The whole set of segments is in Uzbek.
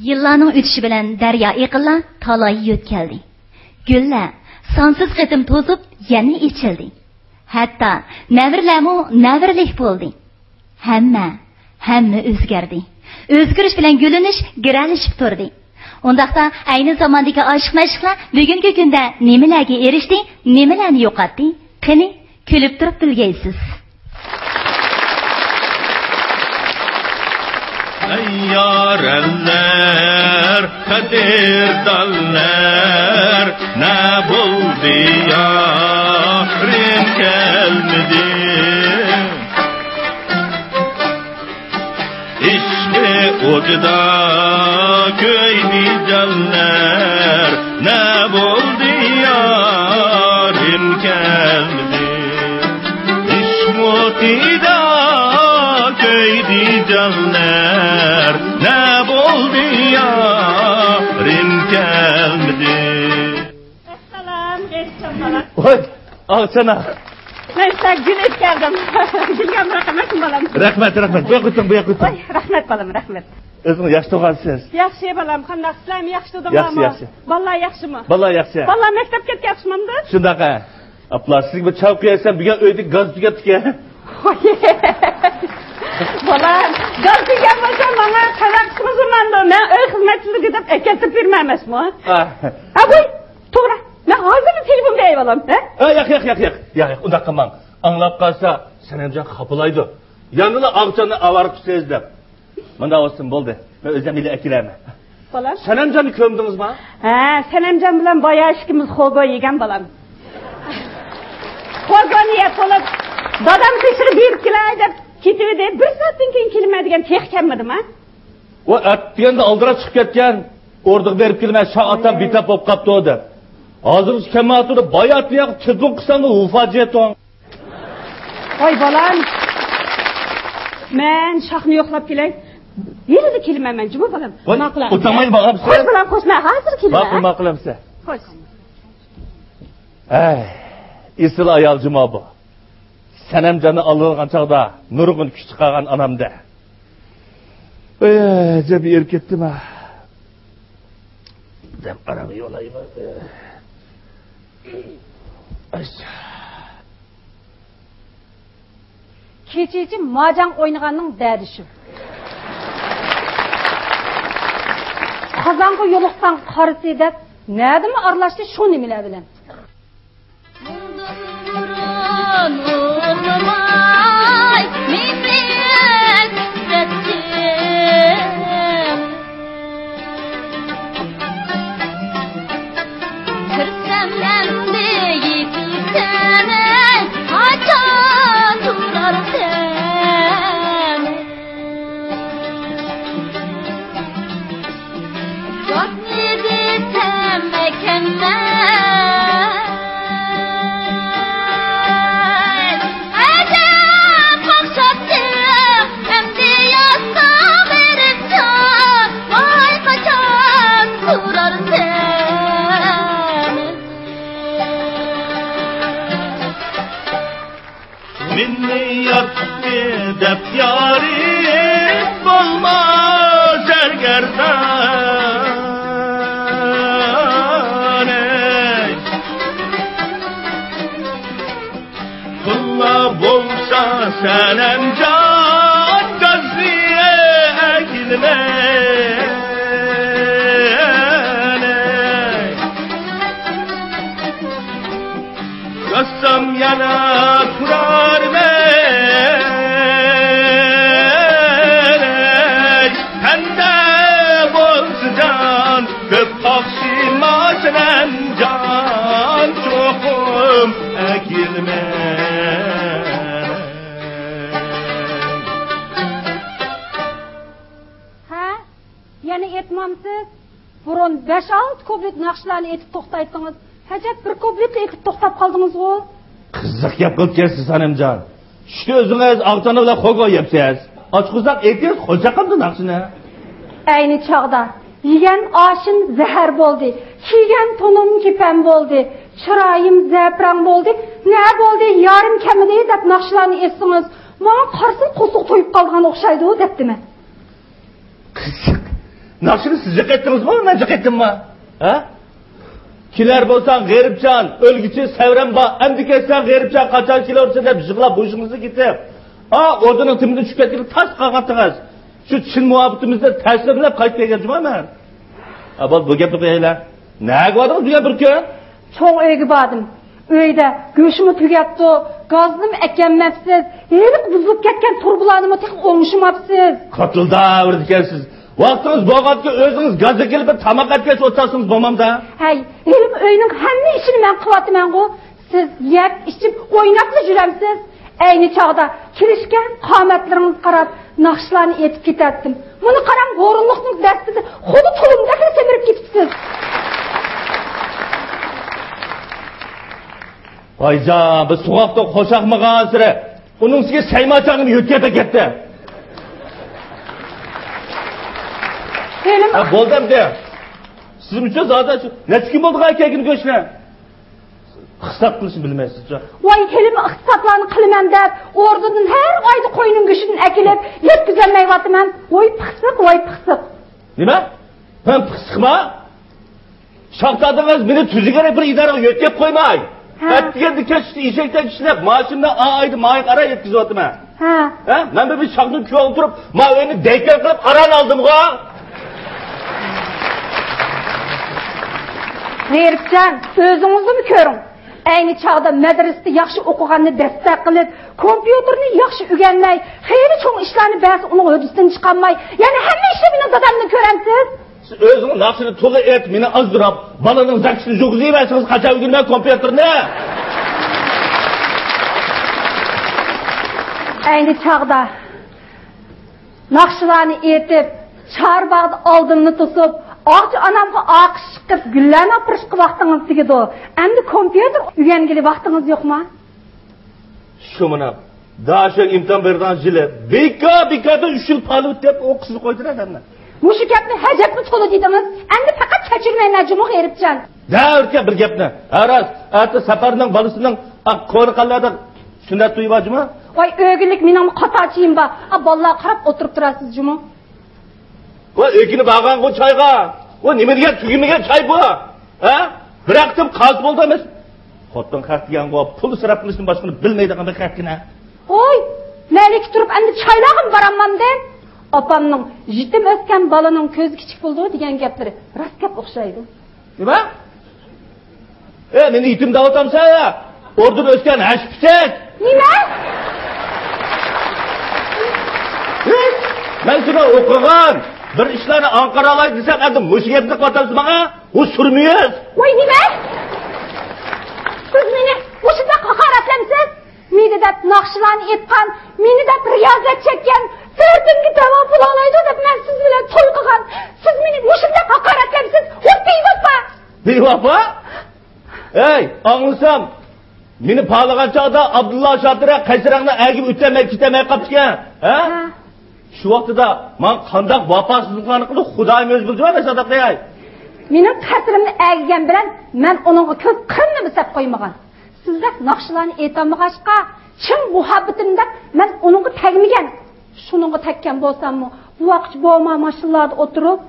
Yıllarning o'tishi bilan daryo iqinlar talay yo'tkaldi. Gullar sonsiz qitim to'zib, yana ichildi. Hatto navrlarmu navrlik bo'ldi. Hamma o'zgardi. O'zgarish bilan gulinish giralishib turdi. Undaqda ayni zamondagi oshiq-mashqlar bugungi kunda nimalarga erishdi, nimalarni yo'qotdi? Qani kulib turib bilgaysiz. Yarenler, kadirdanlar, ne buldu yarim gelmedi. İşte odada köyni canlar, ne buldu yarim gelmedi. İşmutida köyni canlar, ne buldu yarim gelmedi. Selam, geçtim Oy, alsana. Ben size gül etkerdim. Gülgem rahmet balam. Rahmet. Bu yakıtın. Oy, rahmet balam, rahmet. Özünüz yaxşı doğarsınız. Yaxşı balam, qandaq sizlarmi yaxshi dedim Yaxshi. Vallahi yaxshimi? Vallahi yaxşı. Vallahi maktabga ketyapsizmi? Shundaqa. Aplar siz bu çay qo'yasam, bugun uyda gaz tugatdik-a. Balam, gaz tugan bo'lsa, menga qaraqsimiz urmandi. Men uy xizmatchiligi deb akatib bermaymasmi? Ha, voy, to'g'ri. Men hozir telefonga ayvolam, ha? Yo'q, undoq qilmang. Anglab qolsa, Sanamjon xafalaydi. Yanına ağçanı avarıp sezdim. Bunda olsun bo'ldi. Men o'zim ile akilaman. Balam. Sanamjonni ko'mdingiz mi? Ha, Sanamjon bilan boya ishkimiz xo'go yegan balam. Xo'goni yeb olib, dadam tekshirib berib kelay deb ketdi. Bir soatdan keyin kelmaydigan texkammidim, ha? O atganda oldira chiqib ketgan, o'rdiq berib kelmay, shaqatdan bitap bo'lib qopti o deb. Hozir kamatini boyatni yoq tilpin qilsang, u fojiaton. Voy balam. Men shaqni yo'qlab kelay. Yerida kelmayman, juma balam. Nima qilaman? O'tamaydi bag'am siz. Qo'sh bilan qo'shma, hozir kelaman. Nima qilamsiz? Xo'sh. Ey, isil ayol juma bu. Sanamjonni alırgan çağda nurgun kuch chiqargan onamda. Jab erketdim ha. Dem araga yo'layman. Keçici majang o'ynaganning dadi shu. Qozonga yo'liqsan qarisi deb, nədimi aralashdi shu nimalar bilan? Sanamjon gözüye ekilmene Görsem yana kurar melek Hende bozcan köp akşima Sanamjon çokum ekilmene etmamsiz. Burun 5-6 kublik naqshlarni etib to'xtatdingiz. Hajat bir kublik etib to'xtab qoldingiz-ku. Qiziq gap qilib kelsiz Sanamjon. Shuni o'zingiz avtoni bilan qo'yib yapsiz. Ochqizaq aytib, qo'ychaqamdi naqshini. Ayni chog'da yegan oshim zahar bo'ldi. Kiygan to'nim kepan bo'ldi. Chiroyim zapran bo'ldi. Ne bo'ldi? Yarim kamida deb naqshlarni esdingiz. Men qarsin qo'suq to'yib qolgan o'xshaydi-ku debdimi? Qiziq. Nakşini siz cık mi? Ben cık ettim mi? Ha? Kiler bolsan G'ribcan, o'lgichi Savranba, endi ketsan G'ribcan qachon kelarsa deb yig'lab bo'shingizni ketib. Ha, o'rdaning timida tushib ketgan tas qag'atdingiz. Shu chin muhabbatimizda ta'sirlab qaytib kelgan jumaman. Ha, bu gapni qo'yinglar. Nega bo'ldingiz bu gap bir kun? Çoğ öyle badım. Öyle göğüşümü tüketti, gazım eklenmepsiz, yelik buzulup ketken turbulanımı tek olmuşumapsiz. Katılda öğretkensiz. Vaktiniz boğatki özünüz gazı gelip bir tamak etkeç otarsınız babamda. Hey, elim öyünün hem işini ben kıvatım ben bu. Siz yep, içip oynaklı jüremsiz. Aynı çağda kirişken kametleriniz karab, nakşılarını etip gitettim. Bunu karam gorunluğunuz destisi, hudu tulumdaki semirip gitipsiz. Aycan, biz soğukta koşakmağın sıra, onun size saymaçağını yütkete gitti. Elim... Boldum de. Sizin için zaten şu, ne kim oldu kaykekin göçüne? Kısat kılışını bilmezsiniz. Vay kelime ıksatlarını kılmam dep, ordunun her aydı koyunun güçünün ekilip, yetküzenmeyi vatımam. Vay pıksık. Nime? Ben pıksık mı? Şahtadınız beni tüzügere bir idara yütkep koymay. Etkiyendi keçti, işekten kişiler, maaşımda aydı maaşı ara yetkisi vatım ha. Ben bir şahtın köy oturup, maaşını deyken kılıp aran aldım o. G'ribcan, özünüzü mü körün? Aynı çağda medresede yaxşı okuğanını destek kılıp, kompüterini yaxşı ügenmey, hayli çoğun işlerini belki onun ödüsünden çıkanmay, yani hemen işlemini dadamını köremsiz. Siz özünün nakşını tolu et, beni azdırap, balanın zakşını joguzayıversiniz, kaça ügülmey kompüterini. Aynı çağda, nakşılarını etip, çarbağdı aldığını tutup, ağacı anamga akış çıkıp, güllerini apırışkı vaktiniz sigidi o. Endi kompüter ügengili vaktiniz yok mu? Şu mına, daha şu imtihan verden jile, beka da 3 yıl palı deyip o kızı koydun efendim. Muşu gapni hacapni tolu deydiniz, endi fakat çeçirmeyin acımı G'ribcan. Ne örtken bir gapni? Aras, artı saparının balısının konu kallarda sünnet duyup acıma? Vay ögülük menin qataçıyım ba. Vallahi qarab oturup turasiz cuma. O ökünü bağan o çayga. O nimedegan tugamagan çay bu. Ha? Bıraktım kaz boldu emas. Xotin xatgan o pul sarf qilishni boshqani bilmaydigan bir xatgina. Oy, lalik turib endi çaylag'im boraman deb. Opamning jitim o'sgan balaning ko'zi kichik bo'ldi degan gaplari rost gap o'xshaydi. Nima? Meni itim davotamsan ya. Orada o'sgan hashpichak. Nima? Men shuni o'qigan. Bir ishlarni Anqaralay desam, endi mush gapni qo'yasiz menga. U surmaysiz. Voy nima? Siz meni o'shunda haqoratlamsiz? Meni deb naqshlarni etgan, meni deb riyozat chekkan, sirtimga davo pul olaydi deb men siz bilan to'y qilgan. Siz meni o'shunda haqoratlamsiz? O bevafo. Bevafo? Ey, anglasam, meni pag'lagan chog'da Abdulla Shotira qaysirangni agib o'tmay ketamay qolibgan. Ha? Şu vaqtida men qanday vafosizliklarni qilib Xudoyim o'zi bildi va sadaq deyay. Mening qasrimni aggan bilan men uningga ko'z qilni bisab qo'ymagan. Sizlar naqshlarni aytolmag'achqa, chin muhabbatimda men uningga tagmagan. Shuningga takkan bo'lsammi, bu vaqt bo'lma mashinalarda o'tirib,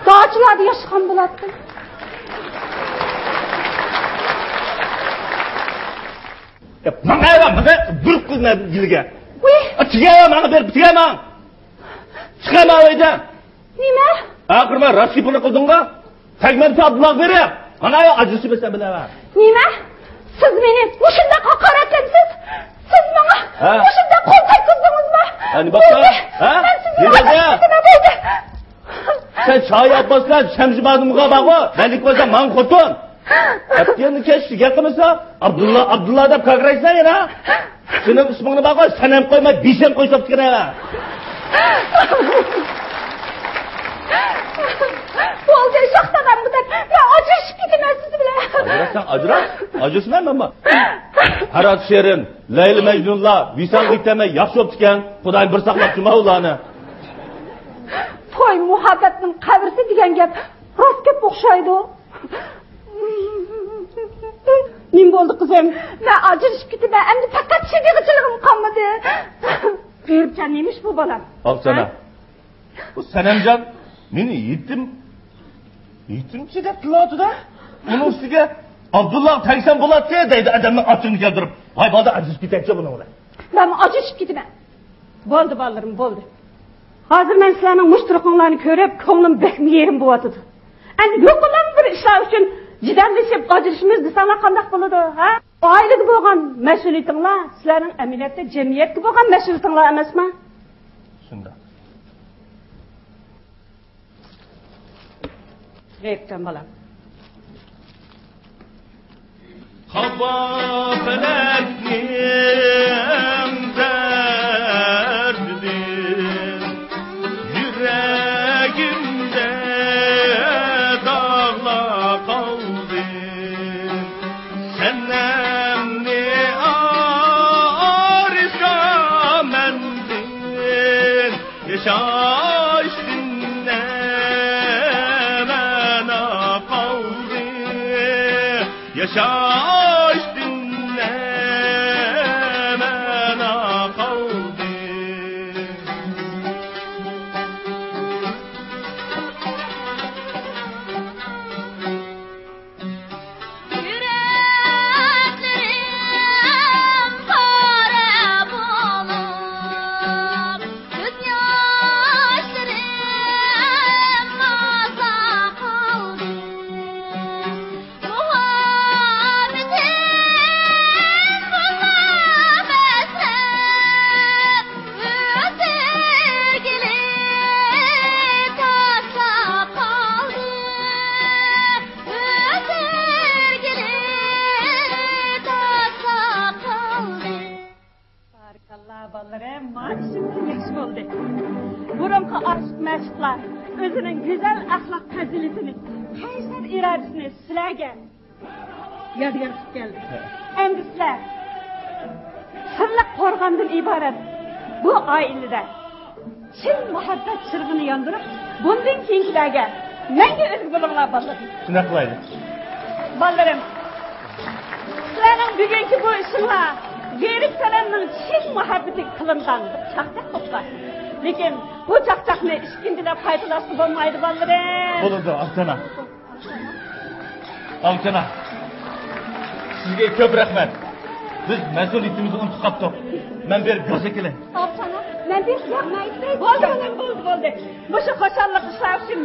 da'chilarda yashagan bo'ladi. Menga bir qilma dilga. Tigaya menga berib tigama. Çıkama oydan. Nima? Akır ben rasipini kıldın da. Tegmenti Abdullah verir. Ana ya acısı mesela bile var. Nima? Siz beni uşunda hakaretlemsiz. Siz bana uşunda kontak kızdınız mı? Hani bak ya. Ha? Ne? Sen çay yapmasın. Şemsi bazımıza bak o. Benlik olsa man kotun. Heptiğini keşke yakınırsa. Abdullah da kagraysan ya. Senin ismini bak o. Sen hem koyma. Bir sen koysak çıkın ya. Oldu şahtadan bu da ya acışıp gidemez sizi bile. Sen acıras, acısın hemen bak. Harat Şerin, Leyli Mecnun'la, Visal Giteme yaxşı optiken, Xudoy bir saqlab cuma ularni. Toy muhabbatning qabrisi degan gap rost gap o'xshaydi. Nim bo'ldi qizim? Men ajrashib ketaman, endi faqat shedigichiligim qolmadi. G'erbcan nemish bu bolam? Al sana. Bu Sanemcan, Meni yetimchi deb qiladi da. Uni ustiga Abdullah tayson bo'ladi deydi odamning ochini keltirib. Voy bola aziz ketaychi buni ular. Ben acışıp gitmem. Boldu ballarım, boldu. Hazır ben sizlerinin muşturuklarını görüp, koğlum bekmi yerim bu atıdı. Yani yok olan bir işler için ciddenleşip acışımız sana kandak buludu, ha? Ailede boğan mesuliyetinle, sizlerin emniyette, cemiyette boğan mesuliyetinle emes mi? Şunda. Gayipten balam. Hava feleklim derdin, yüreğimde dağla kaldın. Senden ne arıza mendin, yaşaş dinlemene kaldın. Yaşaş dinlemene kaldın. Yüreklerim kara bulup, gözyaşlarım maza kaldı. Muhabbetim bulamazsam, sevgili tasla kaldı. Sevgili tasla kaldı. Barakallah ballarım, maaşım yakış oldu. Burunki aşk meşklar, özünün güzel ahlak faziletini, kaysar iradesini sizlerge yadigar tutup geldi. Endi sizler, sırlık korgandan ibaret bu ailede çin muhabbet çırgını yandırıp, bundan keyinkilerge menge özgü bulunlar ballarım. Şuna kılaydı. Ballarım, sizlerin bugünkü bu işinle Gerip selamның çin muhabbeti kılından çakçak toplar. Lekin bu çakçakni işkindile paydalaştı bolmaydı ballarım. Bo'ladi, Avtana. Avtana. Sizga ko'p rahmat. Biz mas'uliyatimizni unutib qoldik. Men berib gaza kelay. Al sana, ben bir yapmayı. Boldu, boldu. Bu şu koşarlık işler için